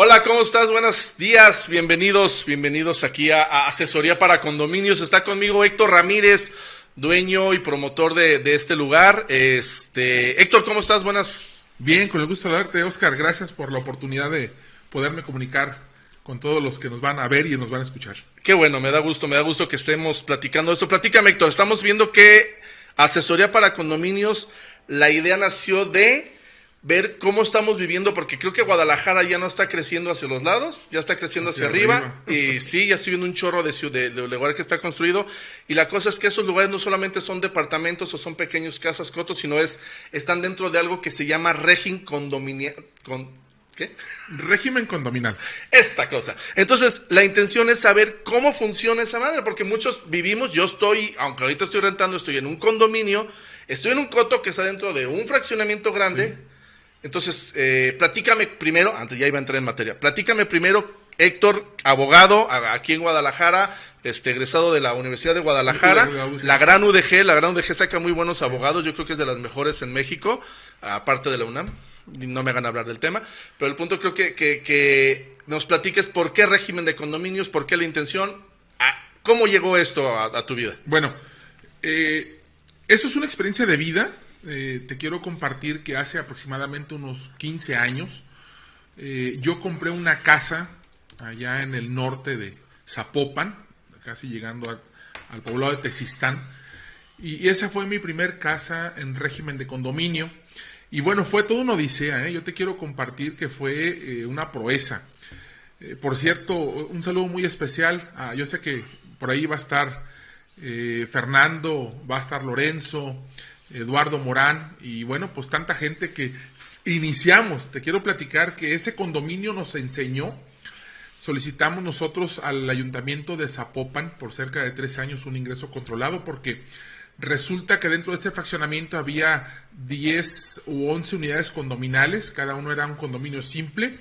Hola, ¿cómo estás? Buenos días, bienvenidos aquí a Asesoría para Condominios. Está conmigo Héctor Ramírez, dueño y promotor de este lugar. Héctor, ¿cómo estás? Buenas. Bien, con el gusto de verte, Oscar. Gracias por la oportunidad de poderme comunicar con todos los que nos van a ver y nos van a escuchar. Qué bueno, me da gusto que estemos platicando esto. Platícame, Héctor, estamos viendo que Asesoría para Condominios, la idea nació de ver cómo estamos viviendo, porque creo que Guadalajara ya no está creciendo hacia los lados, ya está creciendo hacia arriba. Y sí, ya estoy viendo un chorro de lugar que está construido, y la cosa es que esos lugares no solamente son departamentos o son pequeños casas, cotos, sino están dentro de algo que se llama régimen condominial. ¿Qué? Régimen condominal. Esta cosa. Entonces, la intención es saber cómo funciona esa madre, porque muchos vivimos, aunque ahorita estoy rentando, estoy en un condominio, estoy en un coto que está dentro de un fraccionamiento grande. Sí. Entonces, platícame primero, antes ya iba a entrar en materia, platícame primero, Héctor, abogado, aquí en Guadalajara, egresado de la Universidad de Guadalajara, la gran UDG saca muy buenos abogados, yo creo que es de las mejores en México, aparte de la UNAM, no me hagan hablar del tema, pero el punto creo que nos platiques por qué régimen de condominios, por qué la intención, cómo llegó esto a tu vida. Bueno, esto es una experiencia de vida. Te quiero compartir que hace aproximadamente unos 15 años yo compré una casa allá en el norte de Zapopan, casi llegando al poblado de Tezistán, y esa fue mi primer casa en régimen de condominio. Y bueno, fue toda una odisea, yo te quiero compartir que fue una proeza. Por cierto, un saludo muy especial, yo sé que por ahí va a estar Fernando, va a estar Lorenzo, Eduardo Morán, y bueno, pues tanta gente que iniciamos. Te quiero platicar que ese condominio nos enseñó. Solicitamos nosotros al ayuntamiento de Zapopan por cerca de 3 años un ingreso controlado, porque resulta que dentro de este fraccionamiento había 10 u 11 unidades condominales, cada uno era un condominio simple,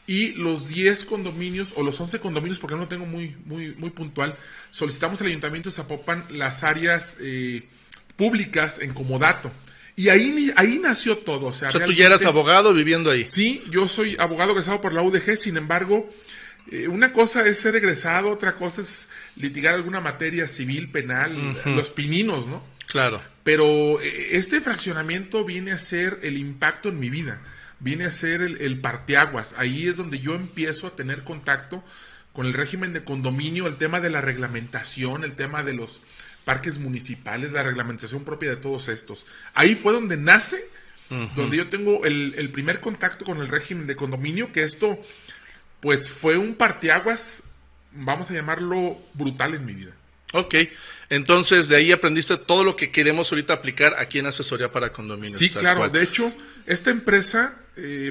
y los 10 condominios, o los 11 condominios, porque no lo tengo muy puntual, solicitamos al ayuntamiento de Zapopan las áreas públicas en comodato. Y ahí nació todo. O sea, tú ya eras abogado viviendo ahí. Sí, yo soy abogado egresado por la UDG, sin embargo, una cosa es ser egresado, otra cosa es litigar alguna materia civil, penal, los pininos, ¿no? Claro. Pero este fraccionamiento viene a ser el impacto en mi vida, viene a ser el parteaguas. Ahí es donde yo empiezo a tener contacto con el régimen de condominio, el tema de la reglamentación, el tema de los parques municipales, la reglamentación propia de todos estos. Ahí fue donde nace, donde yo tengo el primer contacto con el régimen de condominio, que esto pues fue un parteaguas, vamos a llamarlo brutal en mi vida. Ok, entonces de ahí aprendiste todo lo que queremos ahorita aplicar aquí en Asesoría para Condominios. Sí, claro, cual. De hecho, esta empresa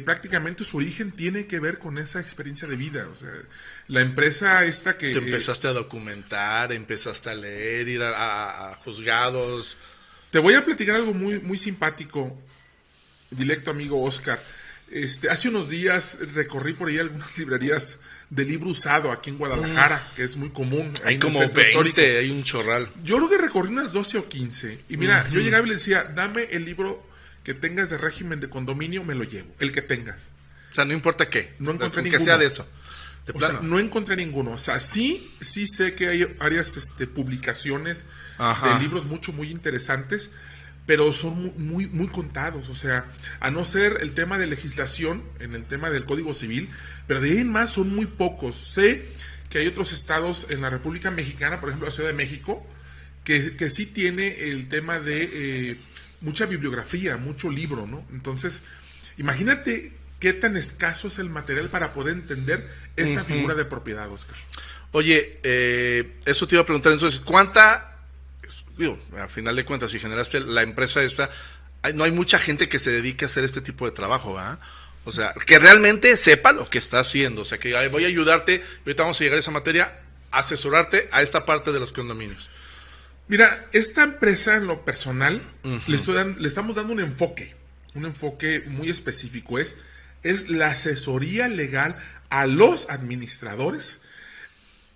prácticamente su origen tiene que ver con esa experiencia de vida. O sea, la empresa esta que... Te empezaste a documentar, empezaste a leer, ir a juzgados. Te voy a platicar algo muy simpático, directo amigo Oscar. Hace unos días recorrí por ahí algunas librerías de libro usado aquí en Guadalajara, que es muy común. Hay como 20, hay un chorral. Yo creo que recorrí unas 12 o 15. Y mira, yo llegaba y le decía, dame el libro que tengas de régimen de condominio, me lo llevo, el que tengas. O sea, no importa qué. No encontré ninguno. Que sea de eso. O sea, no encontré ninguno. O sea, sí sé que hay varias publicaciones de libros muy interesantes, pero son muy contados. O sea, a no ser el tema de legislación, en el tema del Código Civil, pero de ahí en más son muy pocos. Sé que hay otros estados en la República Mexicana, por ejemplo la Ciudad de México, que sí tiene el tema de mucha bibliografía, mucho libro, ¿no? Entonces, imagínate qué tan escaso es el material para poder entender esta figura de propiedad, Oscar. Oye, eso te iba a preguntar, entonces, ¿cuánta... Digo, a final de cuentas, si generaste la empresa esta, no hay mucha gente que se dedique a hacer este tipo de trabajo, ¿verdad? O sea, que realmente sepa lo que está haciendo. O sea, que voy a ayudarte, ahorita vamos a llegar a esa materia, asesorarte a esta parte de los condominios. Mira, esta empresa en lo personal, le estamos dando un enfoque muy específico, es la asesoría legal a los administradores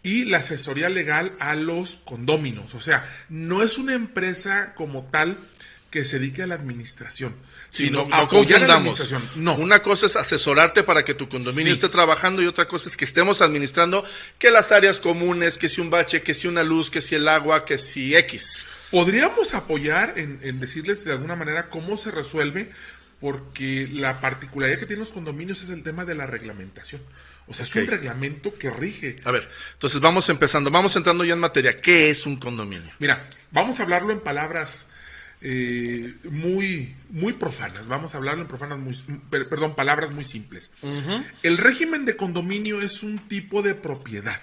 y la asesoría legal a los condóminos. O sea, no es una empresa como tal que se dedique a la administración, Sí, sino no a apoyar a la confundamos. administración. No. Una cosa es asesorarte para que tu condominio Sí. esté trabajando y otra cosa es que estemos administrando que las áreas comunes, que si un bache, que si una luz, que si el agua, que si X. Podríamos apoyar en decirles de alguna manera cómo se resuelve, porque la particularidad que tienen los condominios es el tema de la reglamentación. O sea, es un Ok. reglamento que rige. A ver, entonces vamos entrando ya en materia. ¿Qué es un condominio? Mira, vamos a hablarlo en palabras muy profanas. Vamos a hablarlo en palabras muy simples. El régimen de condominio es un tipo de propiedad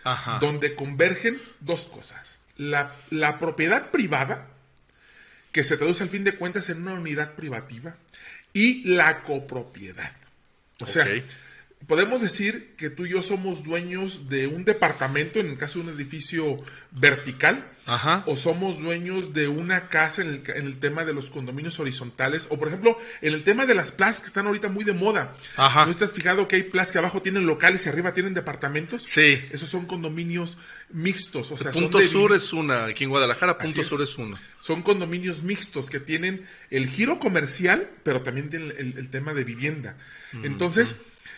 Ajá. donde convergen dos cosas. La propiedad privada, que se traduce al fin de cuentas en una unidad privativa, y la copropiedad. O sea, Ok. podemos decir que tú y yo somos dueños de un departamento, en el caso de un edificio vertical, Ajá. o somos dueños de una casa en el tema de los condominios horizontales, o por ejemplo, en el tema de las plazas que están ahorita muy de moda. Ajá. ¿No estás fijado que hay plazas que abajo tienen locales y arriba tienen departamentos? Sí. Esos son condominios mixtos, o sea, Punto son de Sur es una, aquí en Guadalajara, Punto es. Sur es uno. son condominios mixtos que tienen el giro comercial, pero también tienen el tema de vivienda. Entonces,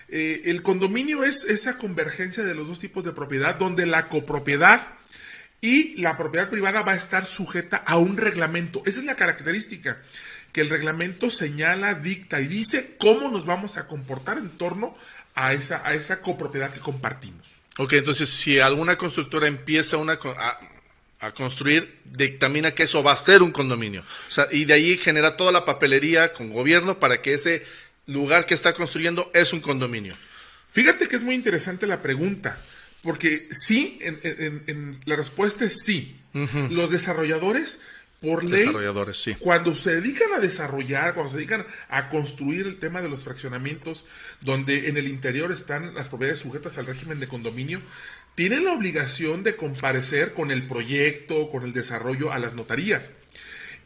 el condominio es esa convergencia de los dos tipos de propiedad, donde la copropiedad y la propiedad privada va a estar sujeta a un reglamento. Esa es la característica, que el reglamento señala, dicta y dice cómo nos vamos a comportar en torno a esa copropiedad que compartimos. Ok, entonces si alguna constructora empieza a construir, dictamina que eso va a ser un condominio. O sea, y de ahí genera toda la papelería con gobierno para que ese lugar que está construyendo es un condominio. Fíjate que es muy interesante la pregunta, porque sí, en la respuesta es sí. Los desarrolladores, por ley, Desarrolladores, sí. cuando se dedican a desarrollar, cuando se dedican a construir el tema de los fraccionamientos, donde en el interior están las propiedades sujetas al régimen de condominio, tienen la obligación de comparecer con el proyecto, con el desarrollo a las notarías.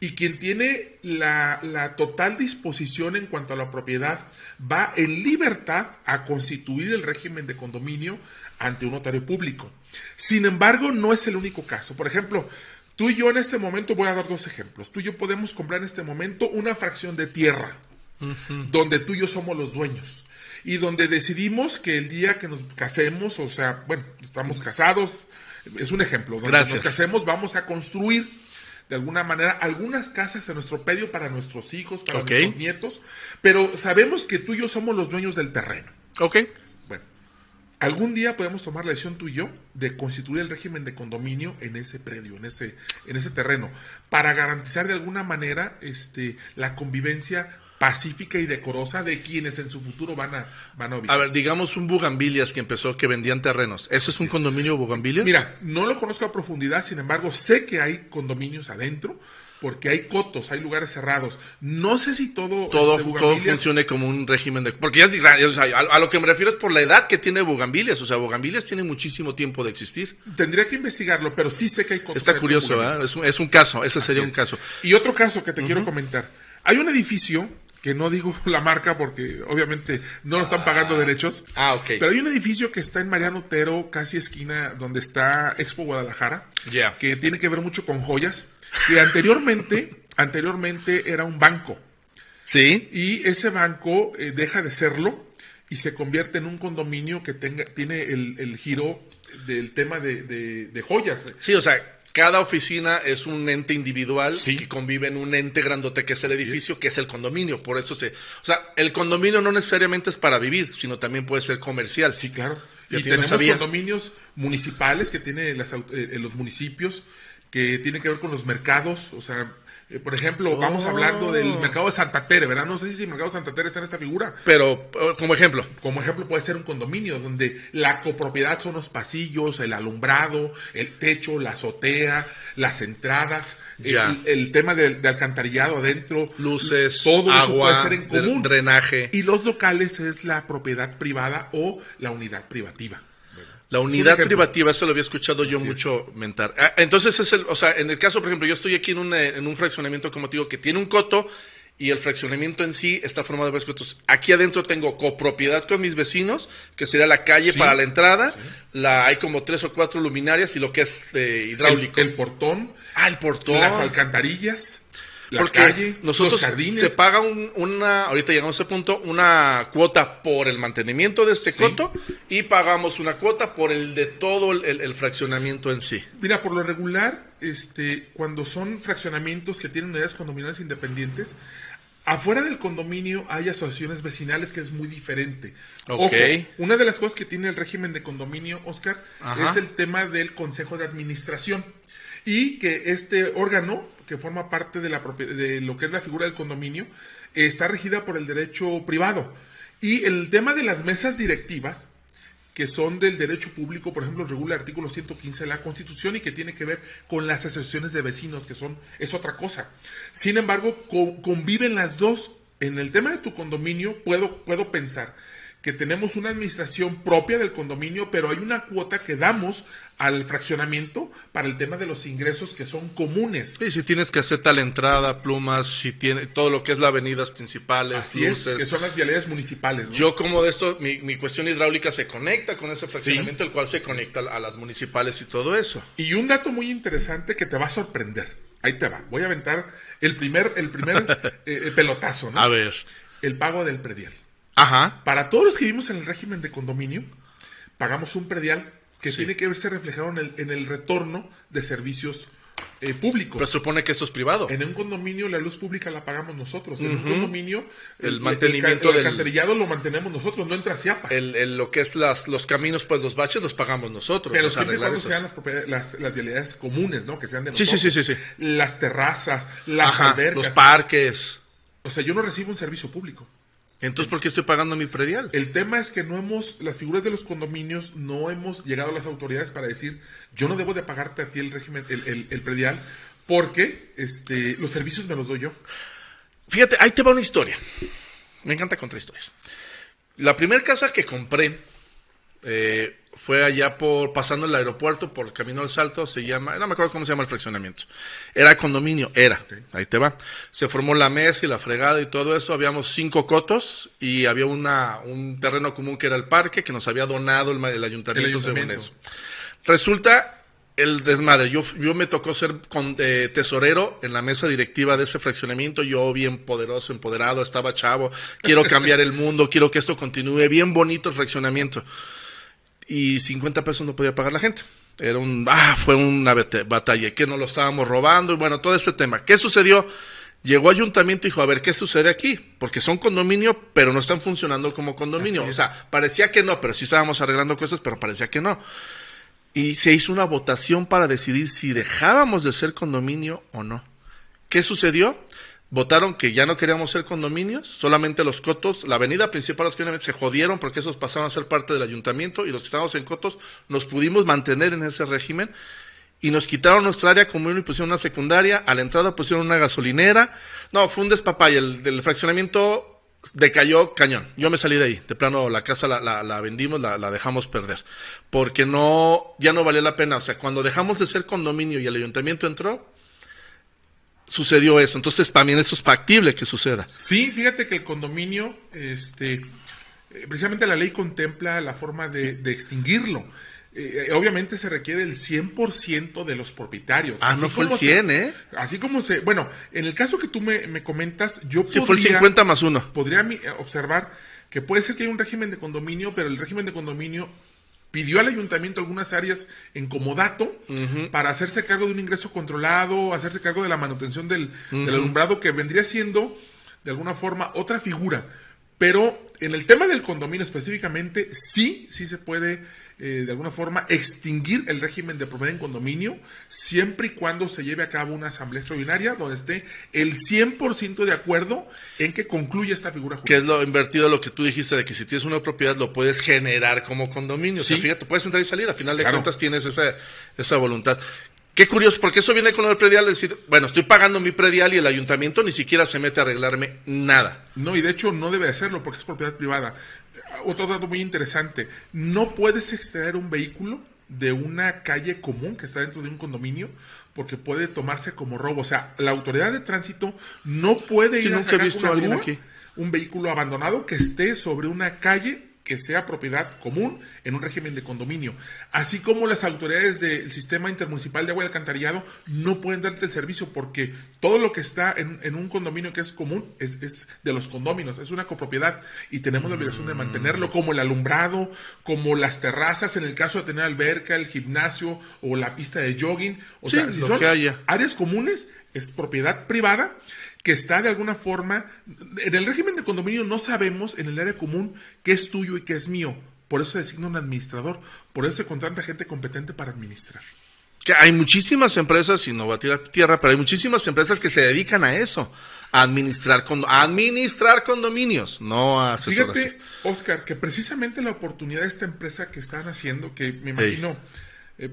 Y quien tiene la total disposición en cuanto a la propiedad va en libertad a constituir el régimen de condominio ante un notario público. Sin embargo, no es el único caso. Por ejemplo, tú y yo en este momento, voy a dar dos ejemplos. Tú y yo podemos comprar en este momento una fracción de tierra, donde tú y yo somos los dueños. Y donde decidimos que el día que nos casemos, o sea, bueno, estamos casados, es un ejemplo, donde Gracias. nos casemos vamos a construir de alguna manera algunas casas en nuestro predio para nuestros hijos, para Ok. nuestros nietos, pero sabemos que tú y yo somos los dueños del terreno. Ok. Bueno, algún día podemos tomar la decisión tú y yo de constituir el régimen de condominio en ese predio, en ese terreno, para garantizar de alguna manera la convivencia pacífica y decorosa de quienes en su futuro van a vivir. A ver, digamos un Bugambilias que empezó, que vendían terrenos. ¿Eso es un condominio Bugambilias? Mira, no lo conozco a profundidad, sin embargo, sé que hay condominios adentro, porque hay cotos, hay lugares cerrados. No sé si todo Bugambilias funcione como un régimen de... Porque ya es grande, o sea, a lo que me refiero es por la edad que tiene Bugambilias. O sea, Bugambilias tiene muchísimo tiempo de existir. tendría que investigarlo, pero sí sé que hay cotos. Está adentro de curioso, Bugambilias. ¿verdad? Es un caso, ese Así sería es. un caso. Y otro caso que te quiero comentar. Hay un edificio, que no digo la marca porque obviamente no lo están pagando derechos. ok. Pero hay un edificio que está en Mariano Otero, casi esquina donde está Expo Guadalajara, Ya. que tiene que ver mucho con joyas, que anteriormente era un banco. Sí. Y ese banco deja de serlo y se convierte en un condominio que tiene el giro del tema de joyas. Sí, o sea, cada oficina es un ente individual Sí. que convive en un ente grandote que es el edificio, que es el condominio. Por eso o sea, el condominio no necesariamente es para vivir, sino también puede ser comercial. Sí, claro. Fíjate, Y yo no tenemos sabía. condominios municipales que tienen los municipios, que tienen que ver con los mercados. O sea, por ejemplo, vamos hablando del mercado de Santa Tere, ¿verdad? No sé si el mercado de Santa Tere está en esta figura. Pero, como ejemplo, Como ejemplo puede ser un condominio donde la copropiedad son los pasillos, el alumbrado, el techo, la azotea, las entradas, Ya. el tema de alcantarillado adentro, luces, todo eso agua, puede ser en común. drenaje. Y los locales es la propiedad privada o la unidad privativa. La Es un unidad ejemplo. privativa, eso lo había escuchado yo Así mucho mentar. Entonces, o sea, en el caso, por ejemplo, yo estoy aquí en un fraccionamiento, como te digo, que tiene un coto y el fraccionamiento en sí está formado de varios cotos. Aquí adentro tengo copropiedad con mis vecinos, que sería la calle Sí. para la entrada. Hay como 3 o 4 luminarias y lo que es hidráulico. El portón, El portón. las alcantarillas. Porque calle, nosotros los jardines. se paga ahorita llegamos a ese punto, una cuota por el mantenimiento de este coto y pagamos una cuota por el de todo el fraccionamiento en sí. Mira, por lo regular, cuando son fraccionamientos que tienen unidades condominiales independientes, afuera del condominio hay asociaciones vecinales, que es muy diferente. Ok. Ojo, una de las cosas que tiene el régimen de condominio, Oscar, Ajá. es el tema del consejo de administración. Y que este órgano, que forma parte de lo que es la figura del condominio, está regida por el derecho privado. Y el tema de las mesas directivas, que son del derecho público, por ejemplo, regula el artículo 115 de la Constitución y que tiene que ver con las asociaciones de vecinos, es otra cosa. Sin embargo, conviven las dos. En el tema de tu condominio, puedo pensar que tenemos una administración propia del condominio, pero hay una cuota que damos al fraccionamiento para el tema de los ingresos que son comunes. Sí, si tienes que hacer tal entrada, plumas, si tiene todo lo que es las avenidas principales, Así luces. es, que son las vialidades municipales, ¿no? Yo como de esto, mi cuestión hidráulica se conecta con ese fraccionamiento, el cual se conecta a las municipales y todo eso. Y un dato muy interesante que te va a sorprender. Ahí te va. Voy a aventar el primer pelotazo, ¿no? A ver. El pago del predial. Ajá. Para todos los que vivimos en el régimen de condominio, pagamos un predial que tiene que verse reflejado en el retorno de servicios públicos. Pero se supone que esto es privado. En un condominio la luz pública la pagamos nosotros. En un condominio el mantenimiento el del alcantarillado lo mantenemos nosotros, no entra Ciapa. Lo que es los caminos, pues los baches los pagamos nosotros. Pero siempre y cuando sean las vialidades comunes, ¿no? Que sean de Sí, nosotros. sí. Las terrazas, las Ajá, albercas. los parques. O sea, yo no recibo un servicio público. Entonces, ¿por qué estoy pagando mi predial? El tema es que las figuras de los condominios no hemos llegado a las autoridades para decir, yo no debo de pagarte a ti el régimen, el predial, porque los servicios me los doy yo. Fíjate, ahí te va una historia. Me encanta contar historias. La primera casa que compré fue allá pasando el aeropuerto, por el Camino al Salto, no me acuerdo cómo se llama el fraccionamiento. Era condominio, ahí te va. Se formó la mesa y la fregada y todo eso, habíamos 5 cotos y había un terreno común que era el parque, que nos había donado el ayuntamiento, según eso. Resulta el desmadre, yo me tocó ser tesorero en la mesa directiva de ese fraccionamiento, yo bien poderoso, empoderado, estaba chavo, quiero cambiar el mundo, quiero que esto continúe, bien bonito el fraccionamiento. Y 50 pesos no podía pagar la gente. Fue una batalla, que nos lo estábamos robando, y bueno, todo este tema. ¿Qué sucedió? Llegó ayuntamiento y dijo, a ver, ¿qué sucede aquí? Porque son condominio, pero no están funcionando como condominio. O sea, parecía que no, pero sí estábamos arreglando cosas, pero parecía que no. Y se hizo una votación para decidir si dejábamos de ser condominio o no. ¿Qué sucedió? Votaron que ya no queríamos ser condominios, solamente los cotos, la avenida principal, los que se jodieron porque esos pasaron a ser parte del ayuntamiento y los que estábamos en cotos nos pudimos mantener en ese régimen y nos quitaron nuestra área común y pusieron una secundaria, a la entrada pusieron una gasolinera. No, fue un despapalle, el fraccionamiento decayó cañón. Yo me salí de ahí, de plano la casa la vendimos, la dejamos perder, porque ya no valía la pena. O sea, cuando dejamos de ser condominio y el ayuntamiento entró, sucedió eso. Entonces, para mí eso es factible que suceda. Sí, fíjate que el condominio, precisamente la ley contempla la forma de extinguirlo. Obviamente se requiere el 100% de los propietarios. No fue el 100, Así como bueno, en el caso que tú me comentas, fue el 50 más 1. Podría observar que puede ser que hay un régimen de condominio, pero el régimen de condominio pidió al ayuntamiento algunas áreas en comodato para hacerse cargo de un ingreso controlado, hacerse cargo de la manutención del alumbrado, que vendría siendo, de alguna forma, otra figura. Pero en el tema del condominio específicamente, sí se puede, de alguna forma, extinguir el régimen de propiedad en condominio, siempre y cuando se lleve a cabo una asamblea extraordinaria donde esté el 100% de acuerdo en que concluya esta figura jurídica. Que es lo invertido lo que tú dijiste, de que si tienes una propiedad lo puedes generar como condominio. Sí. O sea, fíjate, puedes entrar y salir, a final de cuentas tienes esa voluntad. Qué curioso, porque eso viene con el predial, decir, bueno, estoy pagando mi predial y el ayuntamiento ni siquiera se mete a arreglarme nada. No, y de hecho no debe hacerlo porque es propiedad privada. Otro dato muy interesante, no puedes extraer un vehículo de una calle común que está dentro de un condominio porque puede tomarse como robo. O sea, la autoridad de tránsito no puede ir a sacar con una grúa un vehículo abandonado que esté sobre una calle que sea propiedad común en un régimen de condominio. Así como las autoridades del Sistema Intermunicipal de Agua y Alcantarillado no pueden darte el servicio porque todo lo que está en un condominio que es común es de los condóminos, es una copropiedad y tenemos la obligación de mantenerlo, como el alumbrado, como las terrazas, en el caso de tener alberca, el gimnasio o la pista de jogging. O Sí, sea, si lo son que haya. áreas comunes, es propiedad privada que está de alguna forma, en el régimen de condominio no sabemos en el área común qué es tuyo y qué es mío. Por eso se designa un administrador, por eso se contrata gente competente para administrar. Que hay muchísimas empresas, y no va a tirar tierra, pero hay muchísimas empresas que se dedican a eso, a administrar condominios, no a asesorar. Fíjate, Oscar, que precisamente la oportunidad de esta empresa que están haciendo, que me imagino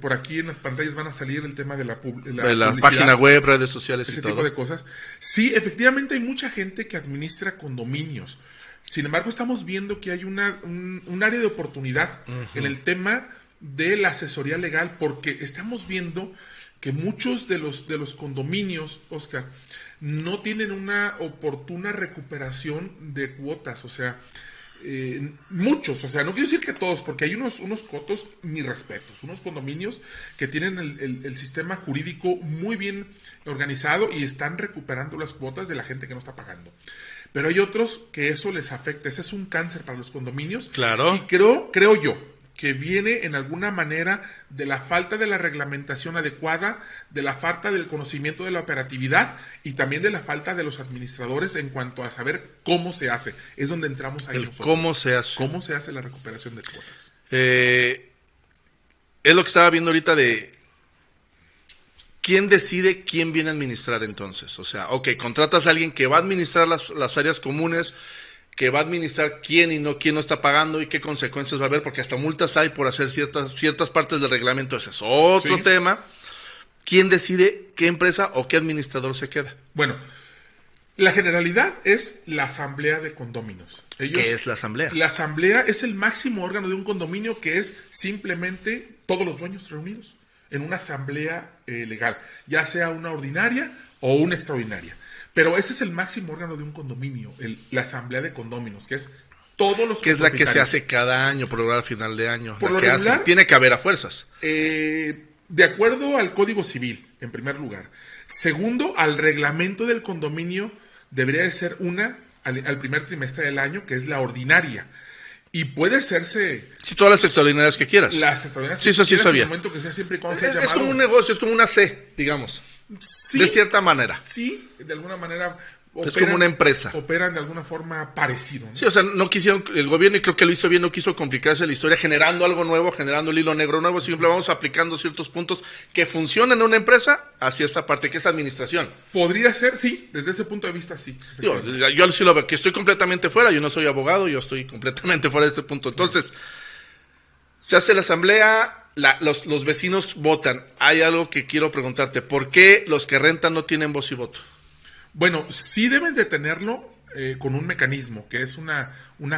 por aquí en las pantallas van a salir el tema de la página web, redes sociales ese y todo. tipo de cosas. Sí, efectivamente hay mucha gente que administra condominios. Sin embargo, estamos viendo que hay un área de oportunidad en el tema de la asesoría legal, porque estamos viendo que muchos de los condominios, Oscar, no tienen una oportuna recuperación de cuotas. O sea, muchos, o sea, no quiero decir que todos, porque hay unos cotos, mis respetos, unos condominios que tienen el sistema jurídico muy bien organizado y están recuperando las cuotas de la gente que no está pagando. Pero hay otros que eso les afecta, ese es un cáncer para los condominios. Claro. Y creo yo que viene en alguna manera de la falta de la reglamentación adecuada, de la falta del conocimiento de la operatividad y también de la falta de los administradores en cuanto a saber cómo se hace. Es donde entramos ahí nosotros. ¿Cómo se hace? ¿Cómo se hace la recuperación de cuotas? Es lo que estaba viendo ahorita de quién decide quién viene a administrar entonces. O sea, ok, contratas a alguien que va a administrar las áreas comunes, que va a administrar quién no está pagando y qué consecuencias va a haber, porque hasta multas hay por hacer ciertas partes del reglamento. Ese es otro tema. ¿Quién decide qué empresa o qué administrador se queda? Bueno, la generalidad es la asamblea de condóminos. ¿Qué es la asamblea? La asamblea es el máximo órgano de un condominio, que es simplemente todos los dueños reunidos en una asamblea legal, ya sea una ordinaria o una extraordinaria. Pero ese es el máximo órgano de un condominio, la asamblea de condóminos, que es todos los que es la que se hace cada año, por lograr al final de año. Por la lo que regular, hace. Tiene que haber a fuerzas. De acuerdo al Código Civil, en primer lugar. Segundo, al reglamento del condominio debería de ser una al primer trimestre del año, que es la ordinaria. Y puede hacerse... Sí, todas las extraordinarias que quieras. Las extraordinarias sí, eso sí sabía. En el momento que sea, siempre y cuando sea es llamado. como un negocio, es como una C, digamos. Sí, de cierta manera. Sí, de alguna manera... Es como una empresa. Operan de alguna forma parecido, ¿no? Sí, o sea, no quisieron, el gobierno, y creo que lo hizo bien, no quiso complicarse la historia generando algo nuevo, generando el hilo negro nuevo, siempre vamos aplicando ciertos puntos que funcionan en una empresa hacia esta parte que es administración. Podría ser, sí, desde ese punto de vista, sí. Yo sí lo veo, que estoy completamente fuera, yo no soy abogado, yo estoy completamente fuera de este punto. Entonces, se hace la asamblea, los vecinos votan. Hay algo que quiero preguntarte, ¿por qué los que rentan no tienen voz y voto? Bueno, sí deben de tenerlo con un mecanismo, que es una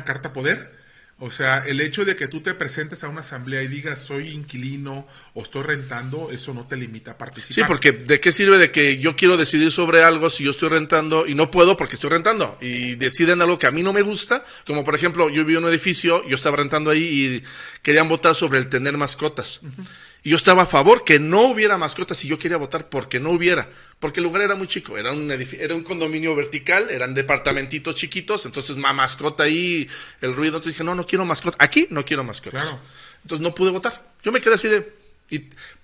carta poder. O sea, el hecho de que tú te presentes a una asamblea y digas soy inquilino o estoy rentando, eso no te limita a participar. Sí, porque ¿de qué sirve de que yo quiero decidir sobre algo si yo estoy rentando y no puedo porque estoy rentando? Y deciden algo que a mí no me gusta, como por ejemplo, yo vivo en un edificio, yo estaba rentando ahí y querían votar sobre el tener mascotas. Uh-huh. Y yo estaba a favor que no hubiera mascotas y yo quería votar porque no hubiera. Porque el lugar era muy chico, era un condominio vertical, eran departamentitos chiquitos, entonces mascota ahí, el ruido. Entonces dije, no quiero mascota. Aquí no quiero mascotas. Claro. Entonces no pude votar. Yo me quedé así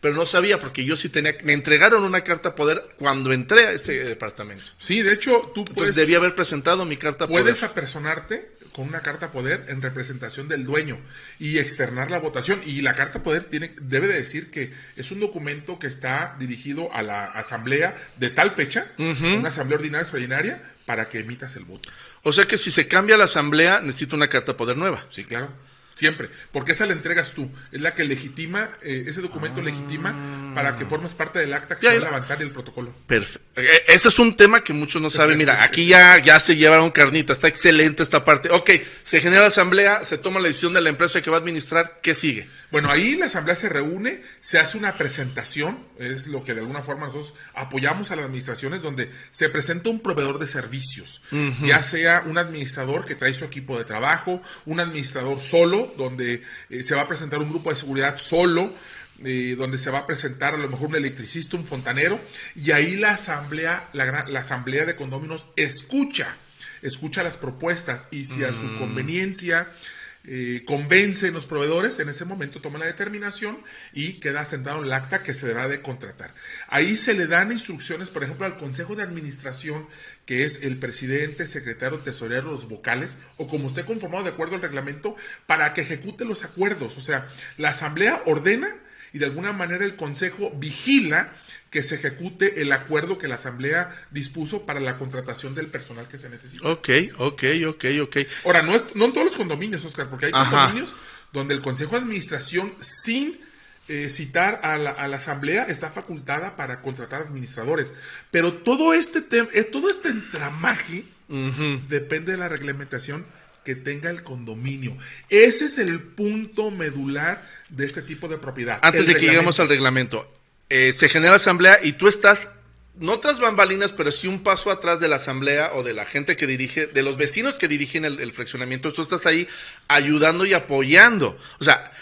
pero no sabía porque yo sí me entregaron una carta poder cuando entré a ese departamento. Sí, de hecho, Entonces debía haber presentado mi carta poder. Puedes apersonarte con una carta poder en representación del dueño y externar la votación. Y la carta poder debe de decir que es un documento que está dirigido a la asamblea de tal fecha, una asamblea ordinaria extraordinaria, para que emitas el voto. O sea que si se cambia la asamblea, necesito una carta poder nueva. Sí, claro. Siempre, porque esa la entregas tú, es la que legitima, ese documento legitima para que formes parte del acta que se va a levantar y el protocolo. Perfecto. Ese es un tema que muchos no saben. Mira, aquí ya se llevaron carnita, está excelente esta parte. Ok, se genera la asamblea, se toma la decisión de la empresa que va a administrar, ¿qué sigue? Bueno, ahí la asamblea se reúne, se hace una presentación, es lo que de alguna forma nosotros apoyamos a las administraciones, donde se presenta un proveedor de servicios, ya sea un administrador que trae su equipo de trabajo, un administrador solo, donde se va a presentar un grupo de seguridad solo, donde se va a presentar a lo mejor un electricista, un fontanero, y ahí la asamblea, la asamblea de condóminos escucha las propuestas, y si a su conveniencia convencen los proveedores, en ese momento toman la determinación y queda sentado en el acta que se deberá de contratar. Ahí se le dan instrucciones, por ejemplo, al Consejo de Administración, que es el presidente, secretario, tesorero, los vocales, o como esté conformado de acuerdo al reglamento, para que ejecute los acuerdos. O sea, la asamblea ordena y de alguna manera el consejo vigila que se ejecute el acuerdo que la asamblea dispuso para la contratación del personal que se necesita. Ok. Ahora, no en todos los condominios, Oscar, porque hay condominios donde el consejo de administración, sin citar a la asamblea, está facultada para contratar administradores. Pero todo este entramaje depende de la reglamentación que tenga el condominio. Ese es el punto medular de este tipo de propiedad. Antes de que lleguemos al reglamento, se genera asamblea y tú estás, no tras bambalinas, pero sí un paso atrás de la asamblea o de la gente que dirige, de los vecinos que dirigen el fraccionamiento. Tú estás ahí ayudando y apoyando. O sea,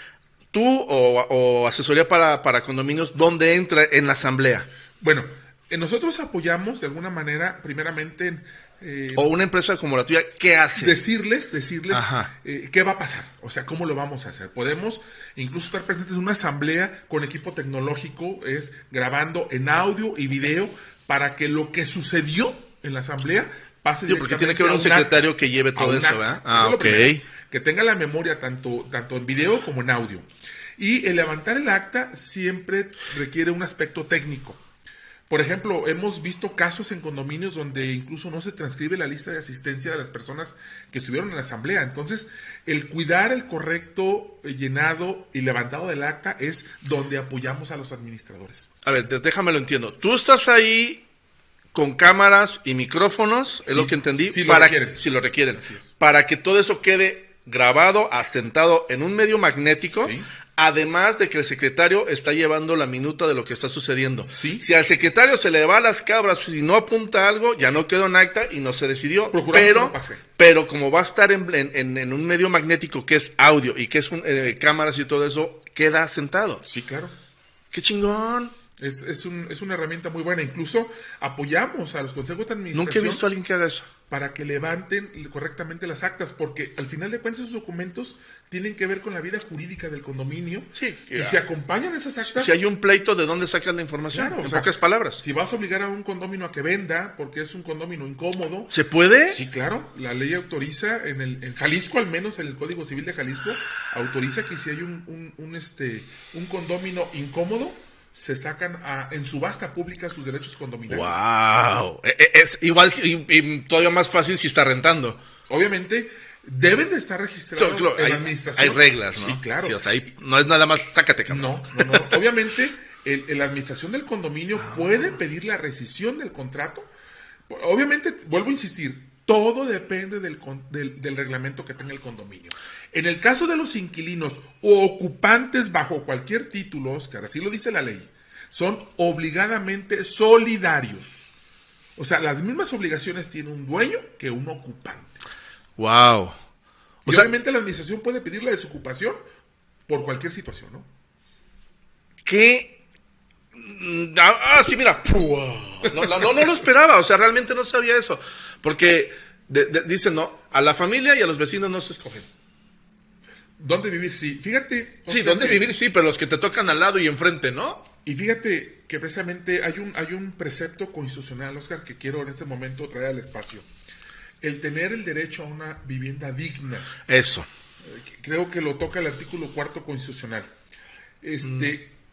tú o asesoría para condominios, ¿dónde entra en la asamblea? Bueno, nosotros apoyamos de alguna manera, primeramente, o una empresa como la tuya, ¿qué hace? Decirles qué va a pasar, o sea, cómo lo vamos a hacer. Podemos incluso estar presentes en una asamblea con equipo tecnológico, grabando en audio y video, para que lo que sucedió en la asamblea pase directamente. Porque tiene que haber un secretario que lleve todo eso, ¿verdad? Ok. Que tenga la memoria tanto en video como en audio. Y el levantar el acta siempre requiere un aspecto técnico. Por ejemplo, hemos visto casos en condominios donde incluso no se transcribe la lista de asistencia de las personas que estuvieron en la asamblea. Entonces, el cuidar el correcto llenado y levantado del acta es donde apoyamos a los administradores. A ver, déjame lo entiendo. Tú estás ahí con cámaras y micrófonos, es lo que entendí, si lo requieren, para que todo eso quede grabado, asentado en un medio magnético. Sí. Además de que el secretario está llevando la minuta de lo que está sucediendo. ¿Sí? Si al secretario se le va a las cabras y no apunta algo, ya no quedó en acta y no se decidió. Pero como va a estar en un medio magnético que es audio y que es cámaras y todo eso, queda sentado. Sí, claro. ¡Qué chingón! Es una herramienta muy buena. Incluso apoyamos a los consejos de administración. Nunca he visto a alguien que haga eso. Para que levanten correctamente las actas, porque al final de cuentas esos documentos tienen que ver con la vida jurídica del condominio. Sí, y si acompañan esas actas... Si hay un pleito, ¿de dónde sacas la información? Claro, en pocas palabras. Si vas a obligar a un condominio a que venda, porque es un condominio incómodo... ¿Se puede? Sí, claro. La ley autoriza, en Jalisco al menos, en el Código Civil de Jalisco, autoriza que si hay un condominio incómodo, se sacan en subasta pública sus derechos condominales. ¡Wow! Es igual y todavía más fácil si está rentando. Obviamente, deben de estar registrados en la administración. Hay reglas, ¿no? Sí, claro. Sí, o sea, ahí no es nada más, sácate, cabrón. No. Obviamente, la administración del condominio puede pedir la rescisión del contrato. Obviamente, vuelvo a insistir, todo depende del reglamento que tenga el condominio. En el caso de los inquilinos o ocupantes bajo cualquier título, Oscar, así lo dice la ley, son obligadamente solidarios. O sea, las mismas obligaciones tiene un dueño que un ocupante. Wow. Obviamente la administración puede pedir la desocupación por cualquier situación, ¿no? ¿Qué? Sí, mira. No lo esperaba, o sea, realmente no sabía eso. Porque dicen, no, a la familia y a los vecinos no se escogen. ¿Dónde vivir? Sí, fíjate. Sí, ¿dónde vivir? Sí, pero los que te tocan al lado y enfrente, ¿no? Y fíjate que precisamente hay un precepto constitucional, Oscar, que quiero en este momento traer al espacio. El tener el derecho a una vivienda digna. Eso. Creo que lo toca el artículo 4 constitucional.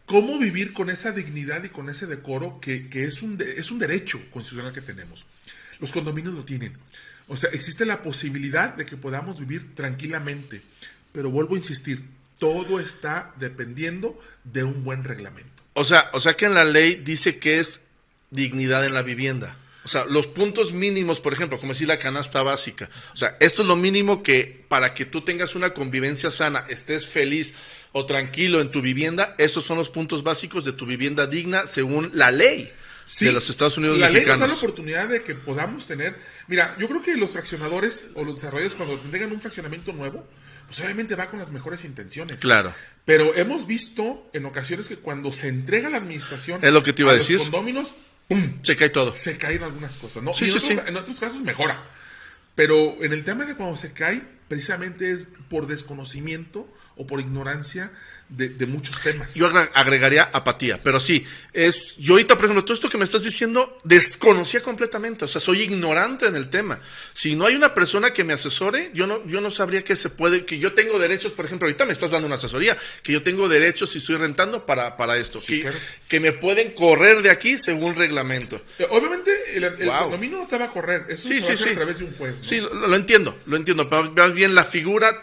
¿Cómo vivir con esa dignidad y con ese decoro que es un derecho constitucional que tenemos? Los condominios lo tienen. O sea, existe la posibilidad de que podamos vivir tranquilamente. pero vuelvo a insistir, todo está dependiendo de un buen reglamento. O sea que en la ley dice que es dignidad en la vivienda. O sea, los puntos mínimos, por ejemplo, como decir la canasta básica. O sea, esto es lo mínimo que para que tú tengas una convivencia sana, estés feliz o tranquilo en tu vivienda, esos son los puntos básicos de tu vivienda digna según la ley de los Estados Unidos mexicanos. La ley nos da la oportunidad de que podamos tener... Mira, yo creo que los fraccionadores o los desarrolladores cuando tengan un fraccionamiento nuevo, pues obviamente va con las mejores intenciones. Claro. Pero hemos visto en ocasiones que cuando se entrega la administración es lo que te iba a decir. los condóminos, ¡pum! Se cae todo. Se caen algunas cosas, ¿no? Sí, En otros casos mejora. Pero en el tema de cuando se cae, precisamente es por desconocimiento o por ignorancia de muchos temas. Yo agregaría apatía, pero sí, yo ahorita, por ejemplo, todo esto que me estás diciendo, desconocía completamente, o sea, soy ignorante en el tema. Si no hay una persona que me asesore, yo no sabría que que yo tengo derechos, por ejemplo, ahorita me estás dando una asesoría, que yo tengo derechos si estoy rentando para esto, Sí, claro. que me pueden correr de aquí según reglamento. Obviamente el condominio no te va a correr, eso Sí, se va a hacer sí. a través de un juez, ¿no? Sí, lo entiendo, pero más bien la figura,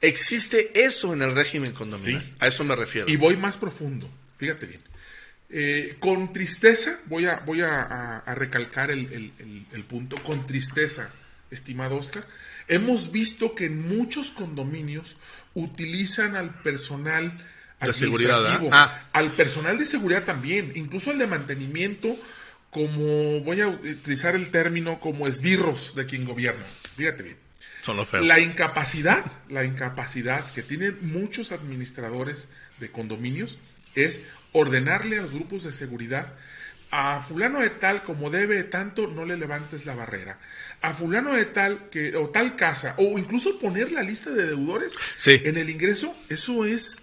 existe eso en el régimen condominal, Sí. a eso me refiero. Y voy más profundo, fíjate bien. Con tristeza, voy a recalcar el punto, con tristeza, estimado Oscar, hemos visto que en muchos condominios utilizan al personal de seguridad, administrativo, al personal de seguridad también, incluso al de mantenimiento, como, voy a utilizar el término, como esbirros de quien gobierna. Fíjate bien. Son los feos. La incapacidad que tienen muchos administradores de condominios es ordenarle a los grupos de seguridad: a fulano de tal, como debe tanto, no le levantes la barrera. A fulano de tal, o tal casa, o incluso poner la lista de deudores en el ingreso. Eso es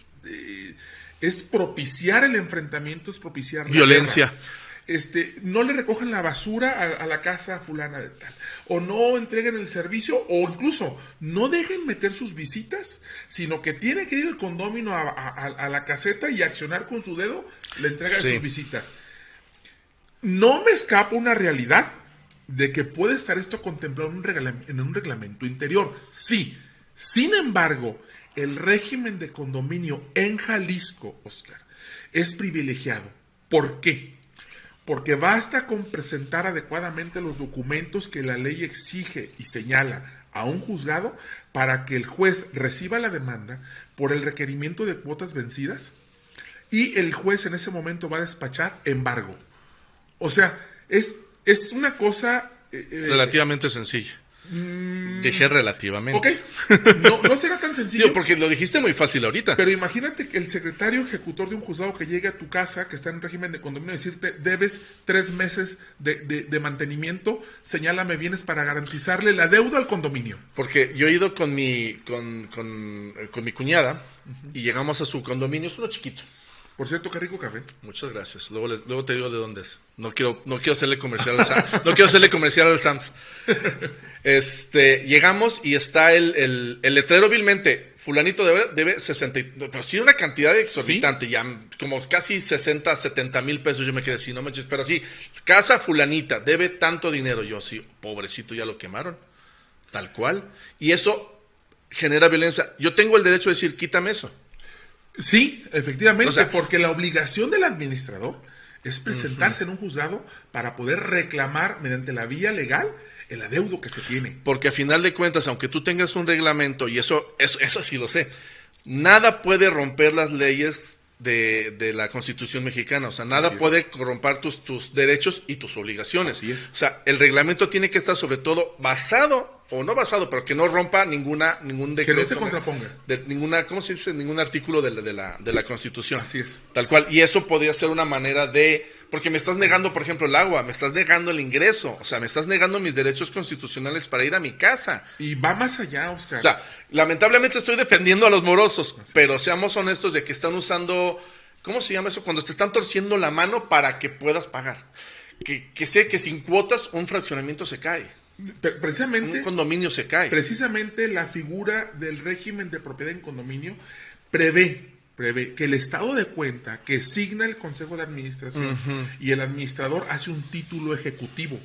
propiciar el enfrentamiento, es propiciar la violencia. guerra. No le recogen la basura a la casa fulana de tal, o no entreguen el servicio, o incluso no dejen meter sus visitas, sino que tiene que ir el condominio a la caseta y accionar con su dedo la entrega de sus visitas. No me escapa una realidad de que puede estar esto contemplado en un reglamento interior. Sí, sin embargo, el régimen de condominio en Jalisco, Oscar, es privilegiado. ¿Por qué? Porque basta con presentar adecuadamente los documentos que la ley exige y señala a un juzgado para que el juez reciba la demanda por el requerimiento de cuotas vencidas, y el juez en ese momento va a despachar embargo. O sea, es una cosa... relativamente sencilla. Dije relativamente. Ok, no será tan sencillo. Digo, porque lo dijiste muy fácil ahorita. Pero imagínate que el secretario ejecutor de un juzgado que llegue a tu casa, que está en régimen de condominio, decirte: debes 3 meses de mantenimiento, señálame bienes para garantizarle la deuda al condominio. Porque yo he ido con mi cuñada y llegamos a su condominio, es uno chiquito. Por cierto, qué rico café. Muchas gracias. Luego te digo de dónde es. No quiero hacerle comercial al Sams. No quiero hacerle comercial al Sams. Llegamos y está el letrero vilmente: fulanito debe 60, pero sí una cantidad exorbitante, ¿sí? Ya como casi 60, 70 mil pesos. Yo me quedé así, no manches, pero sí, casa fulanita debe tanto dinero. Yo sí, pobrecito, ya lo quemaron, tal cual. Y eso genera violencia. Yo tengo el derecho de decir: quítame eso. Sí, efectivamente, o sea, porque la obligación del administrador es presentarse en un juzgado para poder reclamar mediante la vía legal el adeudo que se tiene. Porque a final de cuentas, aunque tú tengas un reglamento, y eso sí lo sé, nada puede romper las leyes de la Constitución mexicana. O sea, nada puede corromper tus derechos y tus obligaciones. Así es. O sea, el reglamento tiene que estar sobre todo basado, o no basado, pero que no rompa ningún decreto. Que no se contraponga. ¿Cómo se dice? Ningún artículo de la Constitución. Así es. Tal cual. Y eso podría ser una manera porque me estás negando, por ejemplo, el agua, me estás negando el ingreso, o sea, me estás negando mis derechos constitucionales para ir a mi casa. Y va más allá, Oscar. O sea, lamentablemente estoy defendiendo a los morosos, pero seamos honestos de que están usando, ¿cómo se llama eso? Cuando te están torciendo la mano para que puedas pagar. Que sé que sin cuotas un fraccionamiento se cae. Precisamente, un condominio se cae. Precisamente la figura del régimen de propiedad en condominio prevé que el estado de cuenta que signa el Consejo de Administración y el administrador hace un título ejecutivo.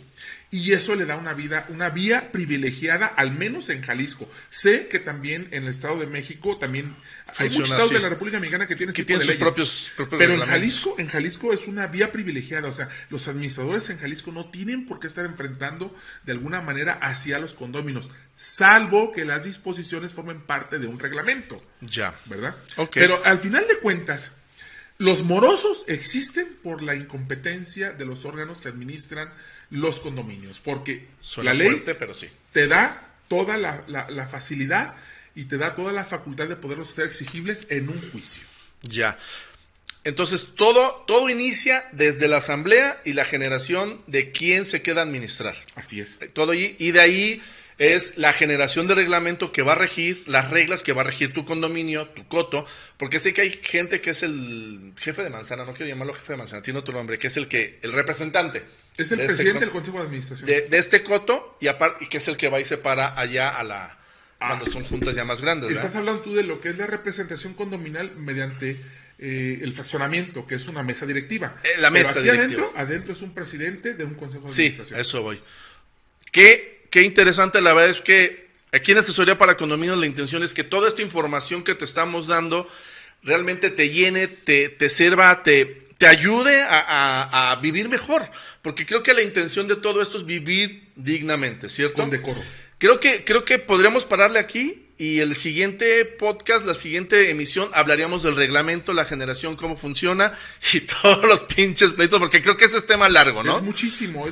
Y eso le da una vía privilegiada, al menos en Jalisco. Sé que también en el Estado de México también hay muchos estados de la República Mexicana que tienen sus propios pero en Jalisco es una vía privilegiada. O sea, los administradores en Jalisco no tienen por qué estar enfrentando de alguna manera hacia los condóminos, salvo que las disposiciones formen parte de un reglamento. Ya. ¿Verdad? Okay. Pero al final de cuentas, los morosos existen por la incompetencia de los órganos que administran los condominios, porque suena la ley fuerte, pero sí, te da toda la facilidad y te da toda la facultad de poderlos hacer exigibles en un juicio. Ya. Entonces, todo inicia desde la asamblea y la generación de quién se queda a administrar. Así es. Todo y de ahí es la generación de reglamento que va a regir, las reglas que va a regir tu condominio, tu coto, porque sé que hay gente que es el jefe de manzana, no quiero llamarlo jefe de manzana, tiene otro nombre, que es el representante. Es el presidente del Consejo de Administración. De este coto, y que es el que va y se para allá cuando son juntas ya más grandes, ¿verdad? Estás hablando tú de lo que es la representación condominal mediante el fraccionamiento, que es una mesa directiva. La mesa directiva. Adentro es un presidente de un Consejo de Administración. Sí, eso voy. Qué interesante, la verdad es que aquí en Asesoría para Condominios la intención es que toda esta información que te estamos dando realmente te llene, te sirva, te ayude a vivir mejor, porque creo que la intención de todo esto es vivir dignamente, ¿cierto? Con decoro. Creo que podríamos pararle aquí y el siguiente podcast, la siguiente emisión, hablaríamos del reglamento, la generación, cómo funciona y todos los pinches pleitos, porque creo que ese es tema largo, ¿no? Es muchísimo,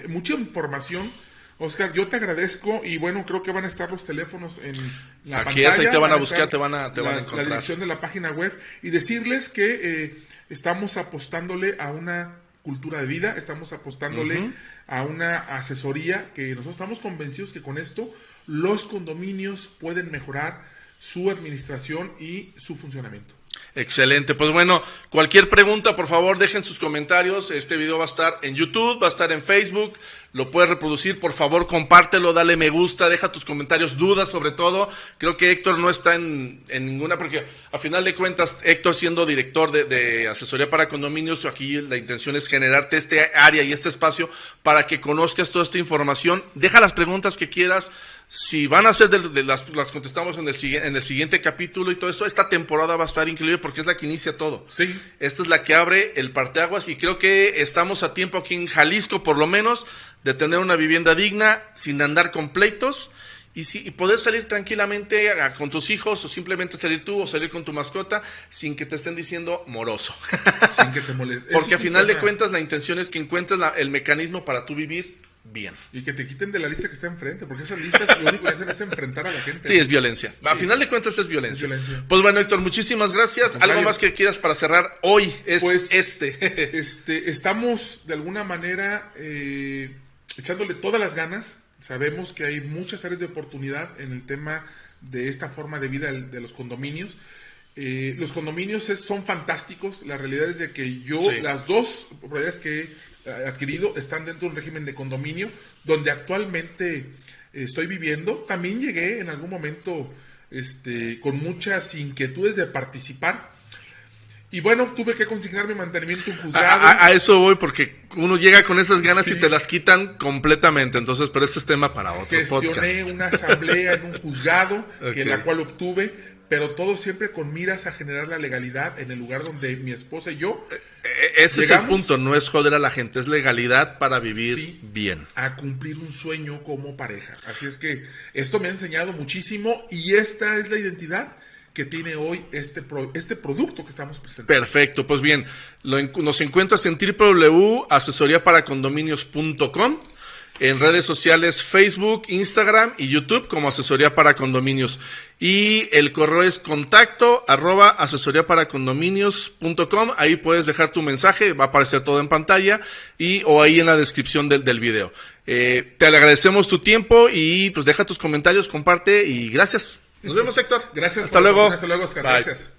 mucha información. Oscar, yo te agradezco y bueno, creo que van a estar los teléfonos en la aquí pantalla. Aquí ahí te van a buscar, estar te van a encontrar. La dirección de la página web y decirles que estamos apostándole a una cultura de vida, estamos apostándole a una asesoría que nosotros estamos convencidos que con esto los condominios pueden mejorar su administración y su funcionamiento. Excelente, pues bueno, cualquier pregunta, por favor, dejen sus comentarios. Este video va a estar en YouTube, va a estar en Facebook, lo puedes reproducir, por favor, compártelo, dale me gusta, deja tus comentarios, dudas sobre todo. Creo que Héctor no está en ninguna, porque a final de cuentas, Héctor siendo director de Asesoría para Condominios, aquí la intención es generarte este área y este espacio para que conozcas toda esta información. Deja las preguntas que quieras. Si van a ser las contestamos en el siguiente capítulo y todo esto. Esta temporada va a estar increíble porque es la que inicia todo. Sí. Esta es la que abre el parteaguas y creo que estamos a tiempo aquí en Jalisco, por lo menos, de tener una vivienda digna, sin andar con pleitos y poder salir tranquilamente con tus hijos o simplemente salir tú o salir con tu mascota sin que te estén diciendo moroso. Sin que te moleste. Porque a final de cuentas la intención es que encuentres el mecanismo para tú vivir bien. Y que te quiten de la lista que está enfrente, porque esas listas lo único que hacen es enfrentar a la gente. Sí, es violencia. Sí. A final de cuentas es violencia. Pues bueno, Héctor, muchísimas gracias. ¿Algo más que quieras para cerrar hoy? Pues, estamos de alguna manera echándole todas las ganas. Sabemos que hay muchas áreas de oportunidad en el tema de esta forma de vida de los condominios. Los condominios son fantásticos. La realidad es de que las dos propiedades que he adquirido están dentro de un régimen de condominio donde actualmente estoy viviendo. También llegué en algún momento con muchas inquietudes de participar. Y bueno, tuve que consignar mi mantenimiento en juzgado. A eso voy, porque uno llega con esas ganas y te las quitan completamente. Entonces, pero este es tema para otro podcast. Gestioné una asamblea en un juzgado, en la cual obtuve, pero todo siempre con miras a generar la legalidad en el lugar donde mi esposa y yo ese es el punto, no es joder a la gente, es legalidad para vivir bien. A cumplir un sueño como pareja. Así es que esto me ha enseñado muchísimo y esta es la identidad que tiene hoy este producto que estamos presentando. Perfecto, pues bien, nos encuentras en www.asesoriaparacondominios.com, en redes sociales Facebook, Instagram y YouTube como Asesoría para Condominios. Y el correo es contacto@asesoriaparacondominios.com. Ahí puedes dejar tu mensaje, va a aparecer todo en pantalla o ahí en la descripción del video. Te agradecemos tu tiempo y pues deja tus comentarios, comparte y gracias. Nos vemos, Héctor. Gracias. Hasta luego. Hasta luego, Oscar. Bye. Gracias.